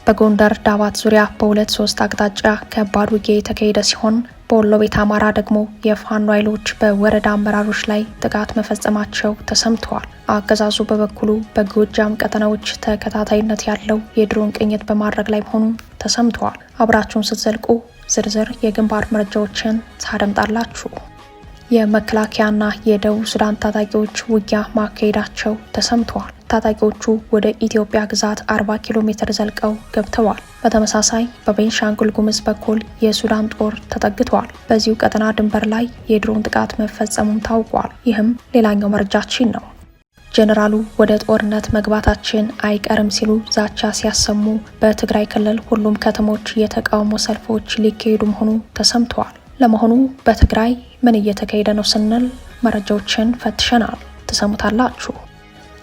በጎንደር ዳባት ዙሪያ በ2-3 አቅጣጫ ከባድ ውጊያ የተካሄደ ሲሆን በወሎ ቤት አማራ ደግሞ የፋኖ ኃይሎች በወረዳ አመራሮች ላይ ጥቃት መፈጸማቸው ተሰምተዋል። አገዛዙ በበኩሉ በጎጃም ቀጠናዎች ተከታታይነት ያለው የድሮን ቅኝት በማድረግ ላይ መሆኑ ተሰምተዋል። አብራችሁን ስትዘልቁ ዝርዝር የግንባር መረጃዎችን ታደምጣላችሁ። የመከላከያና የደቡብ ሱዳን ታጣቂዎች ውጊያ ማካሄዳቸው ተሰምተዋል። ታጣቂዎቹ ወደ ኢትዮጵያ ግዛት 40 ኪሎ ሜትር ዘልቀው ገብተዋል። በተመሳሳይ በቤንሻንጉል ጉሙዝ በኩል የሱዳን ጦር ተጠግቷል። በዚሁ ቀጠና ድንበር ላይ የድሮን ጥቃት መፈጸሙም ታውቋል። ይህም ሌላኛው መረጃችን ነው። ጄኔራሉ ወደ ጦርነት መግባታችን አይቀርም ሲሉ ዛቻ ሲያሰሙ፣ በትግራይ ክልል ሁሉም ከተሞች የተቃውሞ ሰልፎች ሊካሄዱ መሆኑ ተሰምተዋል። ለመሆኑ በትግራይ ምን እየተካሄደ ነው ስንል መረጃዎችን ፈትሸናል፣ ትሰሙታላችሁ።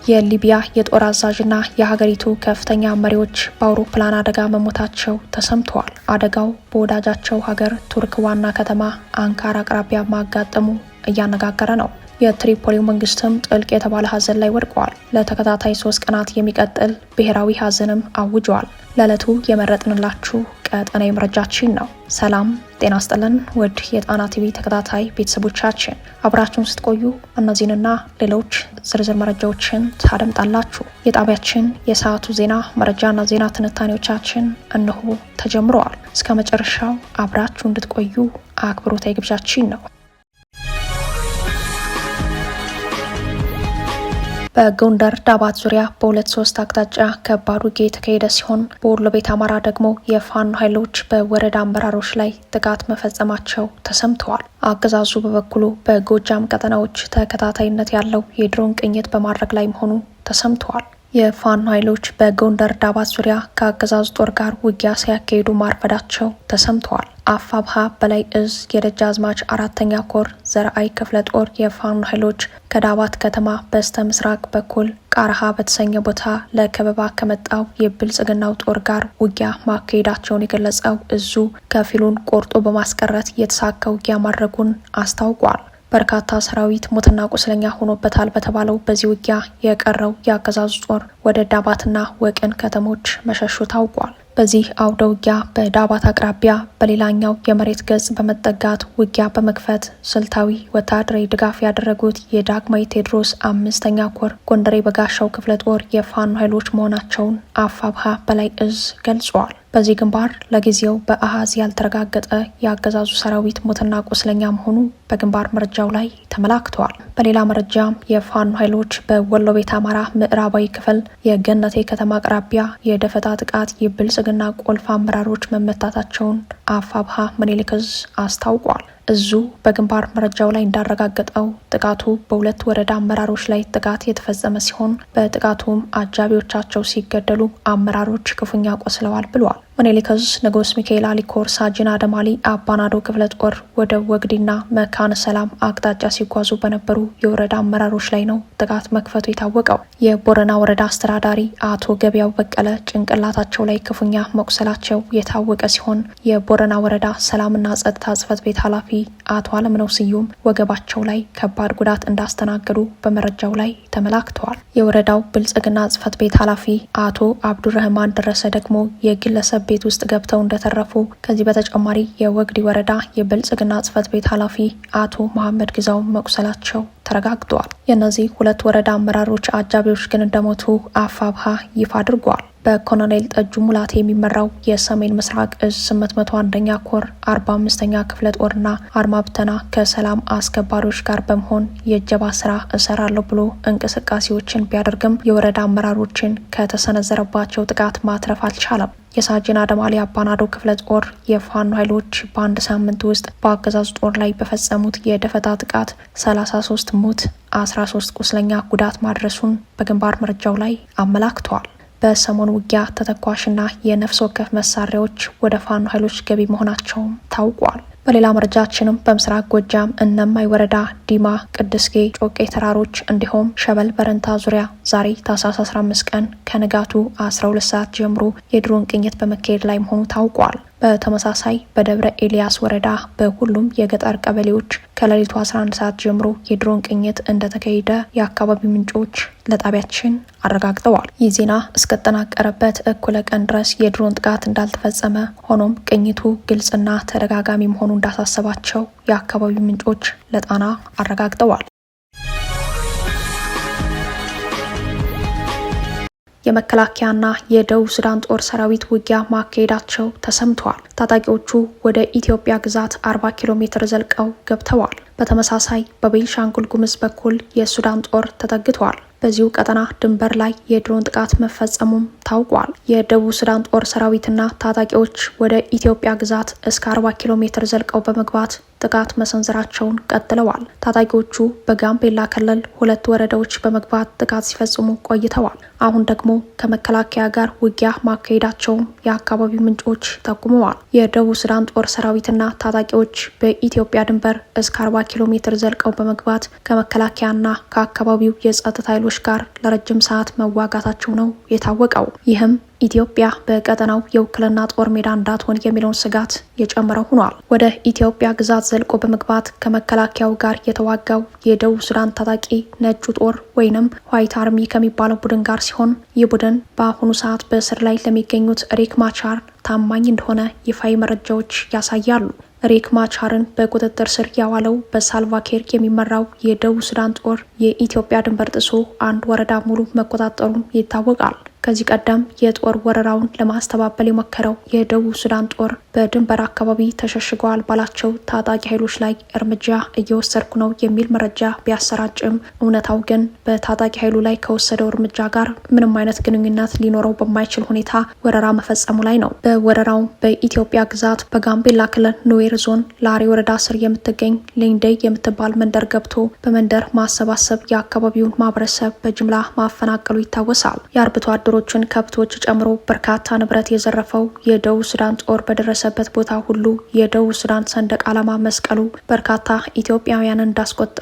የሊቢያ የጦር አዛዥና የሀገሪቱ ከፍተኛ መሪዎች በአውሮፕላን አደጋ መሞታቸው ተሰምተዋል። አደጋው በወዳጃቸው ሀገር ቱርክ ዋና ከተማ አንካራ አቅራቢያ ማጋጠሙ እያነጋገረ ነው። የትሪፖሊው መንግስትም ጥልቅ የተባለ ሀዘን ላይ ወድቀዋል። ለተከታታይ 3 ቀናት የሚቀጥል ብሔራዊ ሀዘንም አውጀዋል። ለዕለቱ የመረጥንላችሁ ቀጠናዊ መረጃችን ነው። ሰላም ጤና ስጥልን ውድ የጣና ቲቪ ተከታታይ ቤተሰቦቻችን፣ አብራችሁን ስትቆዩ እነዚህንና ሌሎች ዝርዝር መረጃዎችን ታደምጣላችሁ። የጣቢያችን የሰዓቱ ዜና መረጃና ዜና ትንታኔዎቻችን እነሆ ተጀምረዋል። እስከ መጨረሻው አብራችሁ እንድትቆዩ አክብሮታዊ ግብዣችን ነው። በጎንደር ዳባት ዙሪያ በ2-3 አቅጣጫ ከባድ ውጊያ የተካሄደ ሲሆን በወሎ ቤት አማራ ደግሞ የፋኖ ኃይሎች በወረዳ አመራሮች ላይ ጥቃት መፈጸማቸው ተሰምተዋል። አገዛዙ በበኩሉ በጎጃም ቀጠናዎች ተከታታይነት ያለው የድሮን ቅኝት በማድረግ ላይ መሆኑ ተሰምተዋል። የፋኖ ኃይሎች በጎንደር ዳባት ዙሪያ ከአገዛዙ ጦር ጋር ውጊያ ሲያካሂዱ ማርፈዳቸው ተሰምተዋል። አፋብሃ በላይ እዝ የደጃዝማች 4ኛ ኮር ዘርአይ ክፍለ ጦር የፋኖ ኃይሎች ከዳባት ከተማ በስተ ምስራቅ በኩል ቃርሃ በተሰኘ ቦታ ለከበባ ከመጣው የብልጽግናው ጦር ጋር ውጊያ ማካሄዳቸውን የገለጸው እዙ ከፊሉን ቆርጦ በማስቀረት የተሳካ ውጊያ ማድረጉን አስታውቋል። በርካታ ሰራዊት ሞትና ቁስለኛ ሆኖበታል በተባለው በዚህ ውጊያ የቀረው የአገዛዙ ጦር ወደ ዳባትና ወቅን ከተሞች መሸሹ ታውቋል። በዚህ አውደ ውጊያ በዳባት አቅራቢያ በሌላኛው የመሬት ገጽ በመጠጋት ውጊያ በመክፈት ስልታዊ ወታደራዊ ድጋፍ ያደረጉት የዳግማዊ ቴዎድሮስ 5ኛ ኮር ጎንደሬ በጋሻው ክፍለ ጦር የፋኖ ኃይሎች መሆናቸውን አፋብሃ በላይ እዝ ገልጿል። በዚህ ግንባር ለጊዜው በአሃዝ ያልተረጋገጠ የአገዛዙ ሰራዊት ሞትና ቁስለኛ መሆኑ በግንባር መረጃው ላይ ተመላክተዋል። በሌላ መረጃም የፋኖ ኃይሎች በወሎ ቤት አማራ ምዕራባዊ ክፍል የገነቴ ከተማ አቅራቢያ የደፈጣ ጥቃት የብልጽግና ቁልፍ አመራሮች መመታታቸውን አፋብሃ ምኒልክ ዕዝ አስታውቋል። እዙ በግንባር መረጃው ላይ እንዳረጋገጠው ጥቃቱ በ2 ወረዳ አመራሮች ላይ ጥቃት የተፈጸመ ሲሆን በጥቃቱም አጃቢዎቻቸው ሲገደሉ አመራሮች ክፉኛ ቆስለዋል ብሏል። ምኒልክ ዕዝ ንጉስ ሚካኤል አሊኮር ሳጅን አደማሊ አባናዶ ክፍለ ጦር ወደ ወግዲና መካነ ሰላም አቅጣጫ ሲጓዙ በነበሩ የወረዳ አመራሮች ላይ ነው ጥቃት መክፈቱ የታወቀው። የቦረና ወረዳ አስተዳዳሪ አቶ ገበያው በቀለ ጭንቅላታቸው ላይ ክፉኛ መቁሰላቸው የታወቀ ሲሆን የቦረና ወረዳ ሰላምና ጸጥታ ጽሕፈት ቤት ኃላፊ አቶ አለምነው ስዩም ወገባቸው ላይ ከባድ ጉዳት እንዳስተናገዱ በመረጃው ላይ ተመላክተዋል። የወረዳው ብልጽግና ጽሕፈት ቤት ኃላፊ አቶ አብዱረህማን ደረሰ ደግሞ የግለሰብ ቤት ውስጥ ገብተው እንደተረፉ፣ ከዚህ በተጨማሪ የወግዲ ወረዳ የብልጽግና ጽሕፈት ቤት ኃላፊ አቶ መሐመድ ግዛው መቁሰላቸው ተረጋግጧል። የእነዚህ 2 ወረዳ አመራሮች አጃቢዎች ግን እንደሞቱ አፋብሃ ይፋ አድርጓል። በኮሎኔል ጠጁ ሙላቴ የሚመራው የሰሜን ምስራቅ እዝ 801ኛ ኮር 45ኛ ክፍለ ጦርና አድማ ብተና ከሰላም አስከባሪዎች ጋር በመሆን የእጀባ ስራ እሰራለሁ ብሎ እንቅስቃሴዎችን ቢያደርግም የወረዳ አመራሮችን ከተሰነዘረባቸው ጥቃት ማትረፍ አልቻለም። የሳጅን አደማሊ አባናዶ ክፍለ ጦር የፋኖ ኃይሎች በአንድ ሳምንት ውስጥ በአገዛዙ ጦር ላይ በፈጸሙት የደፈጣ ጥቃት 33 ሞት 13 ቁስለኛ ጉዳት ማድረሱን በግንባር መረጃው ላይ አመላክተዋል። በሰሞኑ ውጊያ ተተኳሽና የነፍስ ወከፍ መሳሪያዎች ወደ ፋኖ ኃይሎች ገቢ መሆናቸውም ታውቋል። በሌላ መረጃችንም በምስራቅ ጎጃም እነማይ ወረዳ ዲማ፣ ቅድስጌ፣ ጮቄ ተራሮች እንዲሁም ሸበል በረንታ ዙሪያ ዛሬ ታህሳስ 15 ቀን ከንጋቱ 12 ሰዓት ጀምሮ የድሮን ቅኝት በመካሄድ ላይ መሆኑ ታውቋል። በተመሳሳይ በደብረ ኤልያስ ወረዳ በሁሉም የገጠር ቀበሌዎች ከሌሊቱ 11 ሰዓት ጀምሮ የድሮን ቅኝት እንደተካሄደ የአካባቢው ምንጮች ለጣቢያችን አረጋግጠዋል። ይህ ዜና እስከተጠናቀረበት እኩለ ቀን ድረስ የድሮን ጥቃት እንዳልተፈጸመ፣ ሆኖም ቅኝቱ ግልጽና ተደጋጋሚ መሆኑ እንዳሳሰባቸው የአካባቢው ምንጮች ለጣና አረጋግጠዋል። የመከላከያና የደቡብ ሱዳን ጦር ሰራዊት ውጊያ ማካሄዳቸው ተሰምተዋል። ታጣቂዎቹ ወደ ኢትዮጵያ ግዛት 40 ኪሎ ሜትር ዘልቀው ገብተዋል። በተመሳሳይ በቤንሻንጉል ጉሙዝ በኩል የሱዳን ጦር ተጠግተዋል። በዚሁ ቀጠና ድንበር ላይ የድሮን ጥቃት መፈጸሙም ታውቋል። የደቡብ ሱዳን ጦር ሰራዊትና ታጣቂዎች ወደ ኢትዮጵያ ግዛት እስከ 40 ኪሎ ሜትር ዘልቀው በመግባት ጥቃት መሰንዘራቸውን ቀጥለዋል። ታጣቂዎቹ በጋምቤላ ክልል 2 ወረዳዎች በመግባት ጥቃት ሲፈጽሙ ቆይተዋል። አሁን ደግሞ ከመከላከያ ጋር ውጊያ ማካሄዳቸውም የአካባቢው ምንጮች ጠቁመዋል። የደቡብ ሱዳን ጦር ሰራዊትና ታጣቂዎች በኢትዮጵያ ድንበር እስከ 40 ኪሎ ሜትር ዘልቀው በመግባት ከመከላከያና ከአካባቢው የጸጥታ ኃይሎች ጋር ለረጅም ሰዓት መዋጋታቸው ነው የታወቀው። ይህም ኢትዮጵያ በቀጠናው የውክልና ጦር ሜዳ እንዳትሆን የሚለውን ስጋት የጨመረ ሆኗል። ወደ ኢትዮጵያ ግዛት ዘልቆ በመግባት ከመከላከያው ጋር የተዋጋው የደቡብ ሱዳን ታጣቂ ነጩ ጦር ወይንም ዋይት አርሚ ከሚባለው ቡድን ጋር ሲሆን ይህ ቡድን በአሁኑ ሰዓት በእስር ላይ ለሚገኙት ሪክ ማቻር ታማኝ እንደሆነ ይፋዊ መረጃዎች ያሳያሉ። ሪክ ማቻርን በቁጥጥር ስር ያዋለው በሳልቫኪር የሚመራው የደቡብ ሱዳን ጦር የኢትዮጵያ ድንበር ጥሶ አንድ ወረዳ ሙሉ መቆጣጠሩም ይታወቃል። ከዚህ ቀደም የጦር ወረራውን ለማስተባበል የሞከረው የደቡብ ሱዳን ጦር በድንበር አካባቢ ተሸሽገዋል ባላቸው ታጣቂ ኃይሎች ላይ እርምጃ እየወሰድኩ ነው የሚል መረጃ ቢያሰራጭም እውነታው ግን በታጣቂ ኃይሉ ላይ ከወሰደው እርምጃ ጋር ምንም አይነት ግንኙነት ሊኖረው በማይችል ሁኔታ ወረራ መፈጸሙ ላይ ነው። በወረራው በኢትዮጵያ ግዛት በጋምቤላ ክልል ኑዌር ዞን ላሬ ወረዳ ስር የምትገኝ ሌንደይ የምትባል መንደር ገብቶ በመንደር ማሰባሰብ የአካባቢውን ማህበረሰብ በጅምላ ማፈናቀሉ ይታወሳል። የአርብቶ አደሮችን ከብቶች ጨምሮ በርካታ ንብረት የዘረፈው የደቡብ ሱዳን ጦር በደረሰበት ቦታ ሁሉ የደቡብ ሱዳን ሰንደቅ ዓላማ መስቀሉ በርካታ ኢትዮጵያውያንን እንዳስቆጣ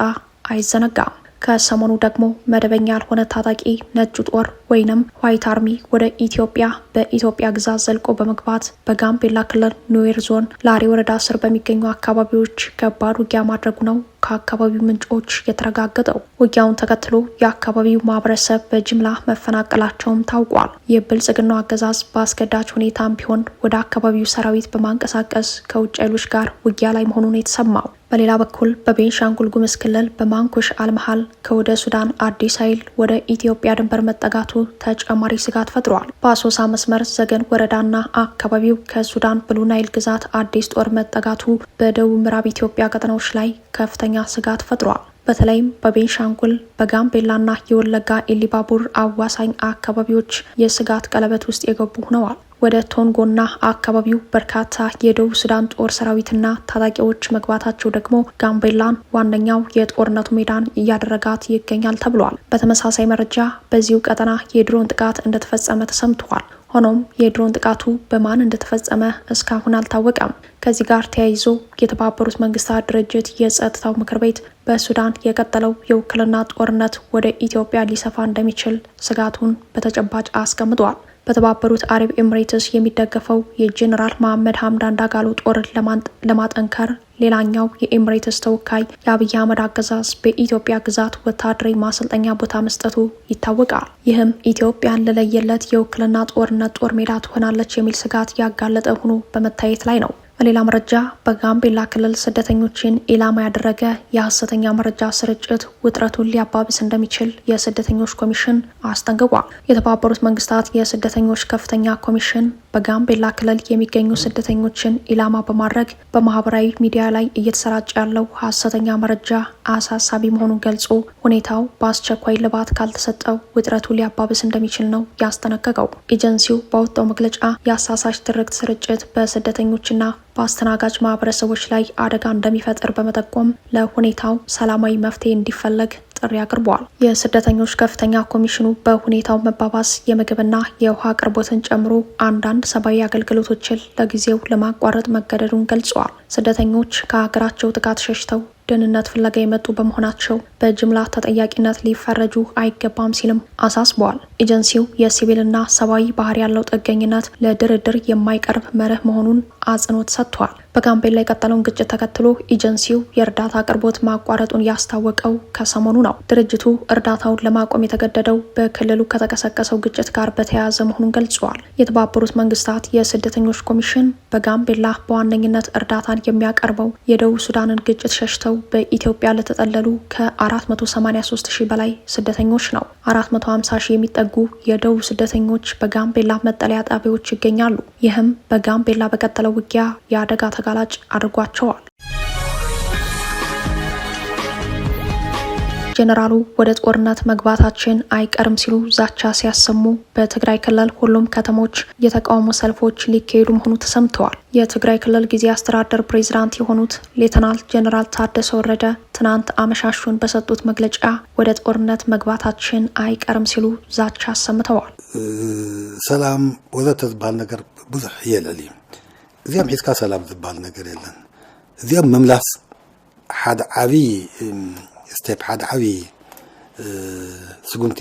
አይዘነጋም። ከሰሞኑ ደግሞ መደበኛ ያልሆነ ታጣቂ ነጩ ጦር ወይንም ዋይት አርሚ ወደ ኢትዮጵያ በኢትዮጵያ ግዛት ዘልቆ በመግባት በጋምቤላ ክልል ኑዌር ዞን ላሬ ወረዳ ስር በሚገኙ አካባቢዎች ከባድ ውጊያ ማድረጉ ነው ከአካባቢው ምንጮች የተረጋገጠው። ውጊያውን ተከትሎ የአካባቢው ማህበረሰብ በጅምላ መፈናቀላቸውም ታውቋል። የብልጽግናው አገዛዝ በአስገዳጅ ሁኔታም ቢሆን ወደ አካባቢው ሰራዊት በማንቀሳቀስ ከውጭ ኃይሎች ጋር ውጊያ ላይ መሆኑን የተሰማው። በሌላ በኩል በቤንሻንጉል ጉሙዝ ክልል በማንኩሽ አልመሃል ከወደ ሱዳን አዲስ ኃይል ወደ ኢትዮጵያ ድንበር መጠጋቱ ተጨማሪ ስጋት ፈጥሯል። በአሶሳ መስመር ዘገን ወረዳና አካባቢው ከሱዳን ብሉ ናይል ግዛት አዲስ ጦር መጠጋቱ በደቡብ ምዕራብ ኢትዮጵያ ቀጠናዎች ላይ ከፍተኛ ስጋት ፈጥሯል። በተለይም በቤንሻንጉል በጋምቤላና የወለጋ ኢሊባቡር አዋሳኝ አካባቢዎች የስጋት ቀለበት ውስጥ የገቡ ሆነዋል። ወደ ቶንጎና አካባቢው በርካታ የደቡብ ሱዳን ጦር ሰራዊትና ታጣቂዎች መግባታቸው ደግሞ ጋምቤላን ዋነኛው የጦርነቱ ሜዳን እያደረጋት ይገኛል ተብሏል። በተመሳሳይ መረጃ በዚሁ ቀጠና የድሮን ጥቃት እንደተፈጸመ ተሰምቷል። ሆኖም የድሮን ጥቃቱ በማን እንደተፈጸመ እስካሁን አልታወቀም። ከዚህ ጋር ተያይዞ የተባበሩት መንግስታት ድርጅት የጸጥታው ምክር ቤት በሱዳን የቀጠለው የውክልና ጦርነት ወደ ኢትዮጵያ ሊሰፋ እንደሚችል ስጋቱን በተጨባጭ አስቀምጧል። በተባበሩት አረብ ኤምሬትስ የሚደገፈው የጄኔራል መሐመድ ሀምዳን ዳጋሎ ጦር ለማጠንከር ሌላኛው የኤምሬትስ ተወካይ የአብይ አህመድ አገዛዝ በኢትዮጵያ ግዛት ወታደራዊ ማሰልጠኛ ቦታ መስጠቱ ይታወቃል። ይህም ኢትዮጵያን ለለየለት የውክልና ጦርነት ጦር ሜዳ ትሆናለች የሚል ስጋት ያጋለጠ ሆኖ በመታየት ላይ ነው። በሌላ መረጃ በጋምቤላ ክልል ስደተኞችን ኢላማ ያደረገ የሐሰተኛ መረጃ ስርጭት ውጥረቱን ሊያባብስ እንደሚችል የስደተኞች ኮሚሽን አስጠንቅቋል። የተባበሩት መንግስታት የስደተኞች ከፍተኛ ኮሚሽን በጋምቤላ ክልል የሚገኙ ስደተኞችን ኢላማ በማድረግ በማህበራዊ ሚዲያ ላይ እየተሰራጨ ያለው ሐሰተኛ መረጃ አሳሳቢ መሆኑን ገልጾ ሁኔታው በአስቸኳይ ልባት ካልተሰጠው ውጥረቱ ሊያባብስ እንደሚችል ነው ያስጠነቀቀው። ኤጀንሲው ባወጣው መግለጫ የአሳሳች ትርክት ስርጭት በስደተኞችና በአስተናጋጅ ማህበረሰቦች ላይ አደጋ እንደሚፈጥር በመጠቆም ለሁኔታው ሰላማዊ መፍትሄ እንዲፈለግ ጥሪ አቅርበዋል። የስደተኞች ከፍተኛ ኮሚሽኑ በሁኔታው መባባስ የምግብና የውሃ አቅርቦትን ጨምሮ አንዳንድ ሰብአዊ አገልግሎቶችን ለጊዜው ለማቋረጥ መገደዱን ገልጸዋል። ስደተኞች ከሀገራቸው ጥቃት ሸሽተው ደህንነት ፍለጋ የመጡ በመሆናቸው በጅምላ ተጠያቂነት ሊፈረጁ አይገባም ሲልም አሳስበዋል። ኤጀንሲው የሲቪልና ሰብአዊ ባህሪ ያለው ጥገኝነት ለድርድር የማይቀርብ መርህ መሆኑን አጽንኦት ሰጥቷል። በጋምቤላ የቀጠለውን ግጭት ተከትሎ ኤጀንሲው የእርዳታ አቅርቦት ማቋረጡን ያስታወቀው ከሰሞኑ ነው። ድርጅቱ እርዳታውን ለማቆም የተገደደው በክልሉ ከተቀሰቀሰው ግጭት ጋር በተያያዘ መሆኑን ገልጿል። የተባበሩት መንግስታት የስደተኞች ኮሚሽን በጋምቤላ በዋነኝነት እርዳታን የሚያቀርበው የደቡብ ሱዳንን ግጭት ሸሽተው በኢትዮጵያ ለተጠለሉ ከ483 ሺህ በላይ ስደተኞች ነው። 450 ሺህ የሚጠጉ የደቡብ ስደተኞች በጋምቤላ መጠለያ ጣቢያዎች ይገኛሉ። ይህም በጋምቤላ በቀጠለው ውጊያ የአደጋ ተጋላጭ አድርጓቸዋል። ጄኔራሉ ወደ ጦርነት መግባታችን አይቀርም ሲሉ ዛቻ ሲያሰሙ፣ በትግራይ ክልል ሁሉም ከተሞች የተቃውሞ ሰልፎች ሊካሄዱ መሆኑ ተሰምተዋል። የትግራይ ክልል ጊዜያዊ አስተዳደር ፕሬዝዳንት የሆኑት ሌተናል ጄኔራል ታደሰ ወረደ ትናንት አመሻሹን በሰጡት መግለጫ ወደ ጦርነት መግባታችን አይቀርም ሲሉ ዛቻ አሰምተዋል። ሰላም ወዘተ ዝበሃል ነገር ብዙሕ የለን እዩ። እዚያም ሒዝካ ሰላም ዝበሃል ነገር የለን። እዚያም መምላስ ሓደ ዓብይ ስቴፕ ሓደ ዓብይ ስጉምቲ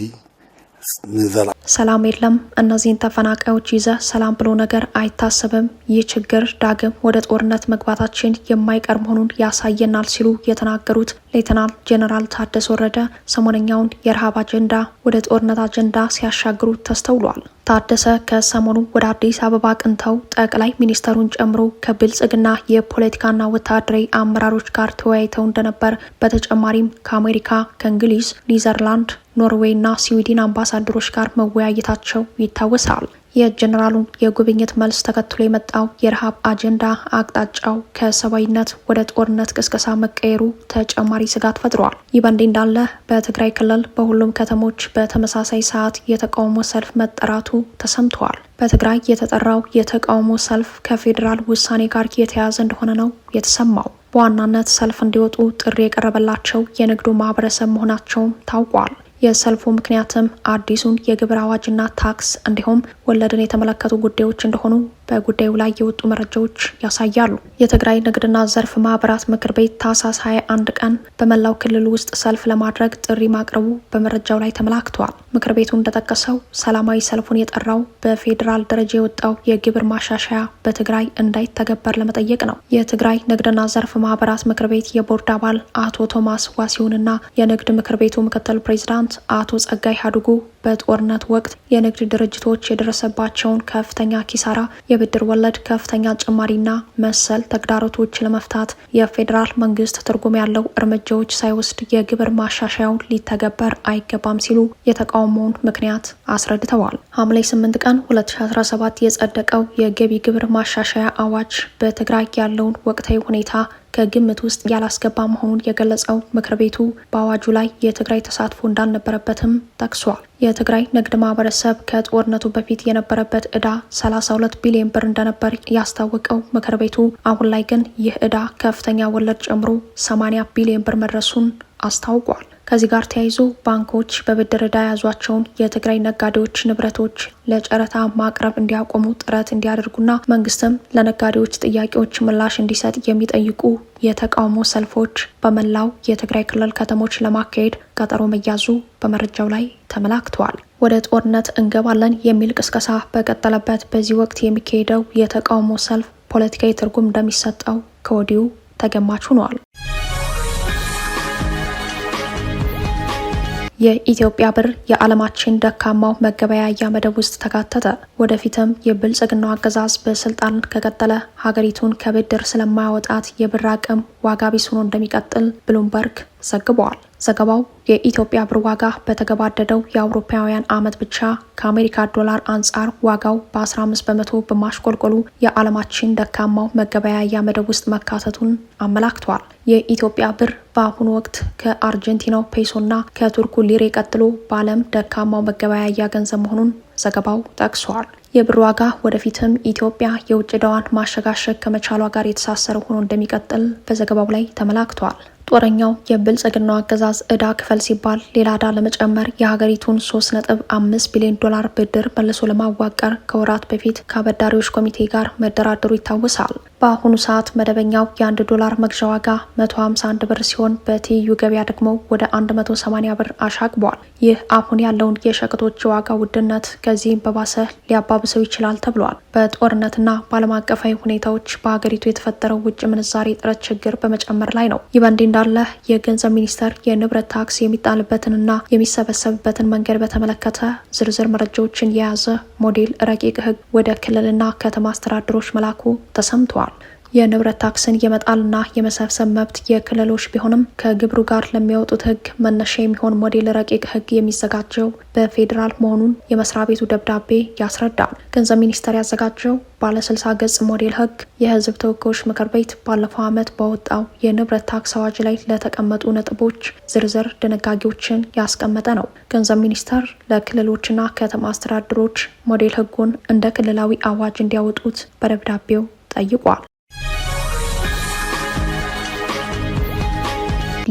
ሰላም የለም። እነዚህን ተፈናቃዮች ይዘ ሰላም ብሎ ነገር አይታሰብም። ይህ ችግር ዳግም ወደ ጦርነት መግባታችን የማይቀር መሆኑን ያሳየናል ሲሉ የተናገሩት ሌተናል ጄኔራል ታደሰ ወረደ ሰሞነኛውን የረሃብ አጀንዳ ወደ ጦርነት አጀንዳ ሲያሻግሩ ተስተውሏል። ታደሰ ከሰሞኑ ወደ አዲስ አበባ ቅንተው ጠቅላይ ሚኒስተሩን ጨምሮ ከብልጽግና የፖለቲካና ወታደራዊ አመራሮች ጋር ተወያይተው እንደነበር፣ በተጨማሪም ከአሜሪካ፣ ከእንግሊዝ፣ ኒዘርላንድ፣ ኖርዌይ እና ስዊድን አምባሳደሮች ጋር መወያየታቸው ይታወሳል። የጀነራሉን የጉብኝት መልስ ተከትሎ የመጣው የረሃብ አጀንዳ አቅጣጫው ከሰብአዊነት ወደ ጦርነት ቅስቀሳ መቀየሩ ተጨማሪ ስጋት ፈጥሯል። ይህ በእንዲህ እንዳለ በትግራይ ክልል በሁሉም ከተሞች በተመሳሳይ ሰዓት የተቃውሞ ሰልፍ መጠራቱ ተሰምተዋል። በትግራይ የተጠራው የተቃውሞ ሰልፍ ከፌዴራል ውሳኔ ጋር የተያያዘ እንደሆነ ነው የተሰማው። በዋናነት ሰልፍ እንዲወጡ ጥሪ የቀረበላቸው የንግዱ ማህበረሰብ መሆናቸውም ታውቋል። የሰልፉ ምክንያትም አዲሱን የግብር አዋጅና ታክስ እንዲሁም ወለድን የተመለከቱ ጉዳዮች እንደሆኑ በጉዳዩ ላይ የወጡ መረጃዎች ያሳያሉ። የትግራይ ንግድና ዘርፍ ማህበራት ምክር ቤት ታህሳስ 21 ቀን በመላው ክልል ውስጥ ሰልፍ ለማድረግ ጥሪ ማቅረቡ በመረጃው ላይ ተመላክቷል። ምክር ቤቱ እንደጠቀሰው ሰላማዊ ሰልፉን የጠራው በፌዴራል ደረጃ የወጣው የግብር ማሻሻያ በትግራይ እንዳይተገበር ለመጠየቅ ነው። የትግራይ ንግድና ዘርፍ ማህበራት ምክር ቤት የቦርድ አባል አቶ ቶማስ ዋሲሁንና የንግድ ምክር ቤቱ ምክትል ፕሬዚዳንት አቶ ጸጋይ ሀዱጉ በጦርነት ወቅት የንግድ ድርጅቶች የደረሰባቸውን ከፍተኛ ኪሳራ፣ የብድር ወለድ ከፍተኛ ጭማሪና መሰል ተግዳሮቶች ለመፍታት የፌዴራል መንግስት ትርጉም ያለው እርምጃዎች ሳይወስድ የግብር ማሻሻያውን ሊተገበር አይገባም ሲሉ የተቃውሞውን ምክንያት አስረድተዋል። ሐምሌ 8 ቀን 2017 የጸደቀው የገቢ ግብር ማሻሻያ አዋጅ በትግራይ ያለውን ወቅታዊ ሁኔታ ከግምት ውስጥ ያላስገባ መሆኑን የገለጸው ምክር ቤቱ በአዋጁ ላይ የትግራይ ተሳትፎ እንዳልነበረበትም ጠቅሷል። የትግራይ ንግድ ማህበረሰብ ከጦርነቱ በፊት የነበረበት ዕዳ 32 ቢሊዮን ብር እንደነበር ያስታወቀው ምክር ቤቱ አሁን ላይ ግን ይህ ዕዳ ከፍተኛ ወለድ ጨምሮ 80 ቢሊዮን ብር መድረሱን አስታውቋል። ከዚህ ጋር ተያይዞ ባንኮች በብድር ዕዳ የያዟቸውን የትግራይ ነጋዴዎች ንብረቶች ለጨረታ ማቅረብ እንዲያቆሙ ጥረት እንዲያደርጉና መንግስትም ለነጋዴዎች ጥያቄዎች ምላሽ እንዲሰጥ የሚጠይቁ የተቃውሞ ሰልፎች በመላው የትግራይ ክልል ከተሞች ለማካሄድ ቀጠሮ መያዙ በመረጃው ላይ ተመላክተዋል። ወደ ጦርነት እንገባለን የሚል ቅስቀሳ በቀጠለበት በዚህ ወቅት የሚካሄደው የተቃውሞ ሰልፍ ፖለቲካዊ ትርጉም እንደሚሰጠው ከወዲሁ ተገማች ሆኗል። የኢትዮጵያ ብር የዓለማችን ደካማው መገበያያ መደብ ውስጥ ተካተተ። ወደፊትም የብልጽግናው አገዛዝ በስልጣን ከቀጠለ ሀገሪቱን ከብድር ስለማያወጣት የብር አቅም ዋጋ ቢስ ሆኖ እንደሚቀጥል ብሉምበርግ ዘግቧል። ዘገባው የኢትዮጵያ ብር ዋጋ በተገባደደው የአውሮፓውያን ዓመት ብቻ ከአሜሪካ ዶላር አንጻር ዋጋው በ15 በመቶ በማሽቆልቆሉ የዓለማችን ደካማው መገበያያ መደብ ውስጥ መካተቱን አመላክቷል። የኢትዮጵያ ብር በአሁኑ ወቅት ከአርጀንቲናው ፔሶና ከቱርኩ ሊሬ ቀጥሎ በዓለም ደካማው መገበያያ ገንዘብ መሆኑን ዘገባው ጠቅሷል። የብር ዋጋ ወደፊትም ኢትዮጵያ የውጭ ዕዳዋን ማሸጋሸግ ከመቻሏ ጋር የተሳሰረ ሆኖ እንደሚቀጥል በዘገባው ላይ ተመላክቷል። ጦረኛው የብልጽግናው አገዛዝ ዕዳ ክፈል ሲባል ሌላ ዕዳ ለመጨመር የሀገሪቱን 3.5 ቢሊዮን ዶላር ብድር መልሶ ለማዋቀር ከወራት በፊት ከአበዳሪዎች ኮሚቴ ጋር መደራደሩ ይታወሳል። በአሁኑ ሰዓት መደበኛው የ$1 መግዣ ዋጋ 151 ብር ሲሆን በትይዩ ገበያ ደግሞ ወደ 180 ብር አሻቅቧል። ይህ አሁን ያለውን የሸቀጦች ዋጋ ውድነት ከዚህም በባሰ ሊያባብሰው ይችላል ተብሏል። በጦርነትና በዓለም አቀፋዊ ሁኔታዎች በሀገሪቱ የተፈጠረው ውጭ ምንዛሬ እጥረት ችግር በመጨመር ላይ ነው። ይህ በእንዲህ እንዳለ የገንዘብ ሚኒስቴር የንብረት ታክስ የሚጣልበትንና የሚሰበሰብበትን መንገድ በተመለከተ ዝርዝር መረጃዎችን የያዘ ሞዴል ረቂቅ ሕግ ወደ ክልልና ከተማ አስተዳደሮች መላኩ ተሰምቷል። የንብረት ታክስን የመጣልና የመሰብሰብ መብት የክልሎች ቢሆንም ከግብሩ ጋር ለሚያወጡት ሕግ መነሻ የሚሆን ሞዴል ረቂቅ ሕግ የሚዘጋጀው በፌዴራል መሆኑን የመስሪያ ቤቱ ደብዳቤ ያስረዳል። ገንዘብ ሚኒስቴር ያዘጋጀው ባለ 60 ገጽ ሞዴል ሕግ የሕዝብ ተወካዮች ምክር ቤት ባለፈው ዓመት ባወጣው የንብረት ታክስ አዋጅ ላይ ለተቀመጡ ነጥቦች ዝርዝር ድንጋጌዎችን ያስቀመጠ ነው። ገንዘብ ሚኒስቴር ለክልሎችና ከተማ አስተዳደሮች ሞዴል ሕጉን እንደ ክልላዊ አዋጅ እንዲያወጡት በደብዳቤው ጠይቋል።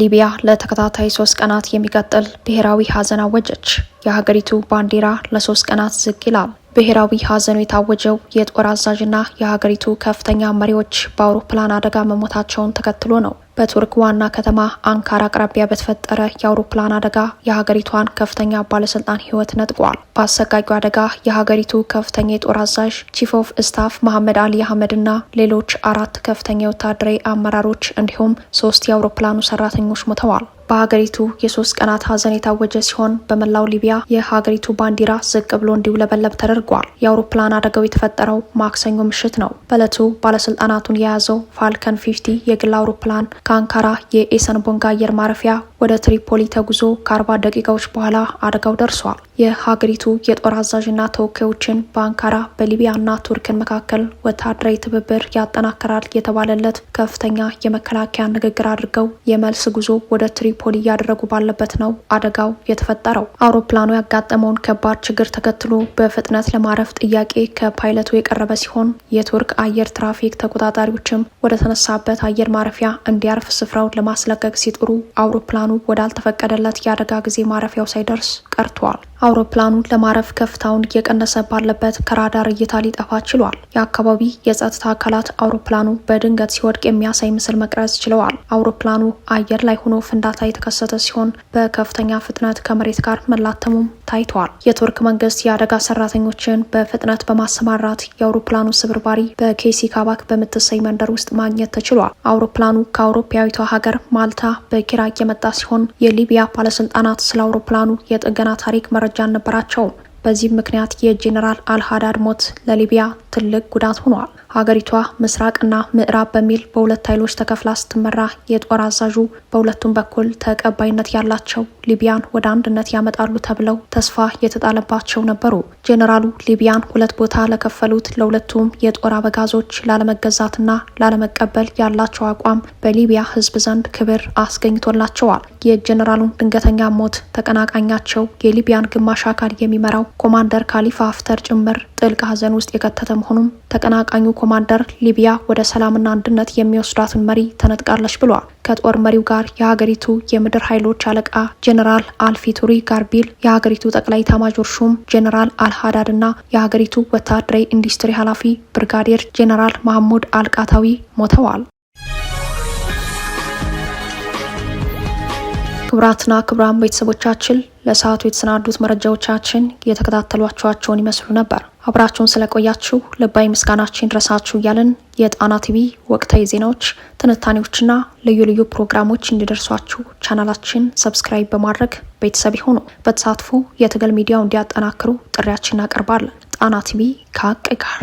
ሊቢያ ለተከታታይ 3 ቀናት የሚቀጥል ብሔራዊ ሀዘን አወጀች። የሀገሪቱ ባንዲራ ለ3 ቀናት ዝቅ ይላል። ብሔራዊ ሀዘኑ የታወጀው የጦር አዛዥና የሀገሪቱ ከፍተኛ መሪዎች በአውሮፕላን አደጋ መሞታቸውን ተከትሎ ነው። በቱርክ ዋና ከተማ አንካራ አቅራቢያ በተፈጠረ የአውሮፕላን አደጋ የሀገሪቷን ከፍተኛ ባለስልጣን ሕይወት ነጥቋል። በአሰቃቂው አደጋ የሀገሪቱ ከፍተኛ የጦር አዛዥ ቺፍ ኦፍ ስታፍ መሐመድ አሊ አህመድና ሌሎች 4 ከፍተኛ ወታደራዊ አመራሮች እንዲሁም 3 የአውሮፕላኑ ሰራተኞች ሞተዋል። በሀገሪቱ የ3 ቀናት ሀዘን የታወጀ ሲሆን በመላው ሊቢያ የሀገሪቱ ባንዲራ ዝቅ ብሎ እንዲውለበለብ ተደርጓል። የአውሮፕላን አደጋው የተፈጠረው ማክሰኞ ምሽት ነው። በዕለቱ ባለስልጣናቱን የያዘው ፋልከን 50 የግል አውሮፕላን ከአንካራ የኤሰንቦንጋ አየር ማረፊያ ወደ ትሪፖሊ ተጉዞ ከ40 ደቂቃዎች በኋላ አደጋው ደርሷል። የሀገሪቱ የጦር አዛዥና ተወካዮችን በአንካራ በሊቢያና ቱርክን መካከል ወታደራዊ ትብብር ያጠናክራል የተባለለት ከፍተኛ የመከላከያ ንግግር አድርገው የመልስ ጉዞ ወደ ትሪፖሊ እያደረጉ ባለበት ነው አደጋው የተፈጠረው። አውሮፕላኑ ያጋጠመውን ከባድ ችግር ተከትሎ በፍጥነት ለማረፍ ጥያቄ ከፓይለቱ የቀረበ ሲሆን የቱርክ አየር ትራፊክ ተቆጣጣሪዎችም ወደ ተነሳበት አየር ማረፊያ እንዲያርፍ ስፍራውን ለማስለቀቅ ሲጥሩ አውሮፕላኑ ወዳልተፈቀደለት የአደጋ ጊዜ ማረፊያው ሳይደርስ ቀርቷል። አውሮፕላኑ ለማረፍ ከፍታውን እየቀነሰ ባለበት ከራዳር እይታ ሊጠፋ ችሏል። የአካባቢ የጸጥታ አካላት አውሮፕላኑ በድንገት ሲወድቅ የሚያሳይ ምስል መቅረጽ ችለዋል። አውሮፕላኑ አየር ላይ ሆኖ ፍንዳታ የተከሰተ ሲሆን በከፍተኛ ፍጥነት ከመሬት ጋር መላተሙም ታይቷል። የቱርክ መንግስት የአደጋ ሰራተኞችን በፍጥነት በማሰማራት የአውሮፕላኑ ስብርባሪ በኬሲ ካባክ በምትሰይ መንደር ውስጥ ማግኘት ተችሏል። አውሮፕላኑ ከአውሮፓዊቷ ሀገር ማልታ በኪራይ የመጣ ሲሆን የሊቢያ ባለስልጣናት ስለ አውሮፕላኑ የጥገና ታሪክ መረጃ አልነበራቸውም። በዚህም ምክንያት የጄኔራል አልሃዳድ ሞት ለሊቢያ ትልቅ ጉዳት ሆኗል። ሀገሪቷ ምስራቅና ምዕራብ በሚል በሁለት ኃይሎች ተከፍላ ስትመራ የጦር አዛዡ በሁለቱም በኩል ተቀባይነት ያላቸው ሊቢያን ወደ አንድነት ያመጣሉ ተብለው ተስፋ የተጣለባቸው ነበሩ። ጄኔራሉ ሊቢያን 2 ቦታ ለከፈሉት ለሁለቱም የጦር አበጋዞች ላለመገዛትና ላለመቀበል ያላቸው አቋም በሊቢያ ሕዝብ ዘንድ ክብር አስገኝቶላቸዋል። የጄኔራሉን ድንገተኛ ሞት ተቀናቃኛቸው የሊቢያን ግማሽ አካል የሚመራው ኮማንደር ካሊፋ ሀፍተር ጭምር ጥልቅ ሀዘን ውስጥ የከተተ መሆኑም ተቀናቃኙ ኮማንደር ሊቢያ ወደ ሰላምና አንድነት የሚወስዳትን መሪ ተነጥቃለች ብሏል። ከጦር መሪው ጋር የሀገሪቱ የምድር ኃይሎች አለቃ ጄኔራል አልፊቱሪ ጋርቢል፣ የሀገሪቱ ጠቅላይ ኤታማዦር ሹም ጄኔራል አልሃዳድ እና የሀገሪቱ ወታደራዊ ኢንዱስትሪ ኃላፊ ብርጋዴር ጄኔራል መሐሙድ አልቃታዊ ሞተዋል። ክቡራትና ክቡራን ቤተሰቦቻችን ለሰዓቱ የተሰናዱት መረጃዎቻችን የተከታተሏቸውን ይመስሉ ነበር። አብራችሁን ስለቆያችሁ ልባዊ ምስጋናችን ድረሳችሁ እያልን የጣና ቲቪ ወቅታዊ ዜናዎች፣ ትንታኔዎችና ልዩ ልዩ ፕሮግራሞች እንዲደርሷችሁ ቻናላችን ሰብስክራይብ በማድረግ ቤተሰብ ይሁኑ። በተሳትፎ የትግል ሚዲያው እንዲያጠናክሩ ጥሪያችን እናቀርባለን። ጣና ቲቪ ከሀቅ ጋር